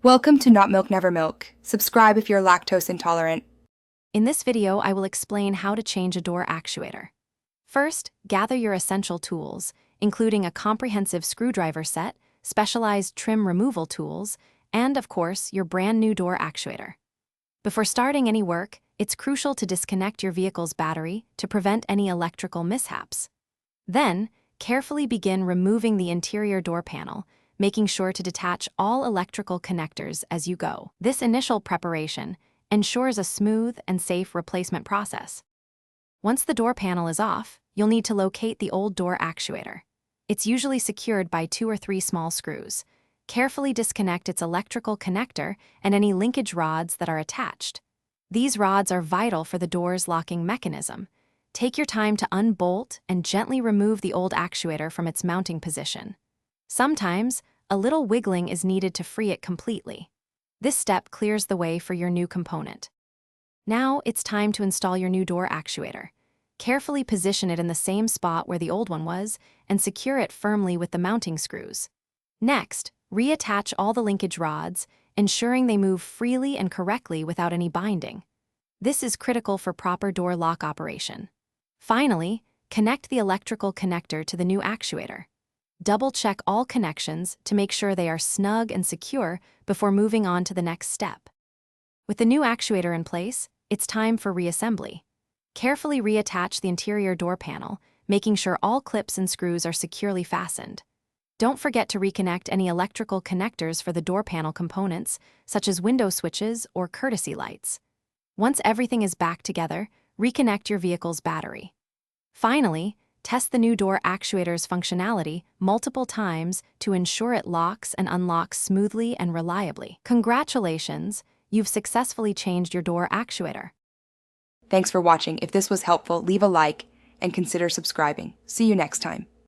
Welcome to Not Milk Never Milk. Subscribe if you're lactose intolerant. In this video, I will explain how to change a door actuator. First, gather your essential tools, including a comprehensive screwdriver set, specialized trim removal tools, and, of course, your brand new door actuator. Before starting any work, it's crucial to disconnect your vehicle's battery to prevent any electrical mishaps. Then, carefully begin removing the interior door panel, making sure to detach all electrical connectors as you go. This initial preparation ensures a smooth and safe replacement process. Once the door panel is off, you'll need to locate the old door actuator. It's usually secured by 2 or 3 small screws. Carefully disconnect its electrical connector and any linkage rods that are attached. These rods are vital for the door's locking mechanism. Take your time to unbolt and gently remove the old actuator from its mounting position. Sometimes, a little wiggling is needed to free it completely. This step clears the way for your new component. Now it's time to install your new door actuator. Carefully position it in the same spot where the old one was and secure it firmly with the mounting screws. Next, reattach all the linkage rods, ensuring they move freely and correctly without any binding. This is critical for proper door lock operation. Finally, connect the electrical connector to the new actuator. Double-check all connections to make sure they are snug and secure before moving on to the next step. With the new actuator in place, it's time for reassembly. Carefully reattach the interior door panel, making sure all clips and screws are securely fastened. Don't forget to reconnect any electrical connectors for the door panel components, such as window switches or courtesy lights. Once everything is back together, reconnect your vehicle's battery. Finally, test the new door actuator's functionality multiple times to ensure it locks and unlocks smoothly and reliably. Congratulations, you've successfully changed your door actuator. Thanks for watching. If this was helpful, leave a like and consider subscribing. See you next time.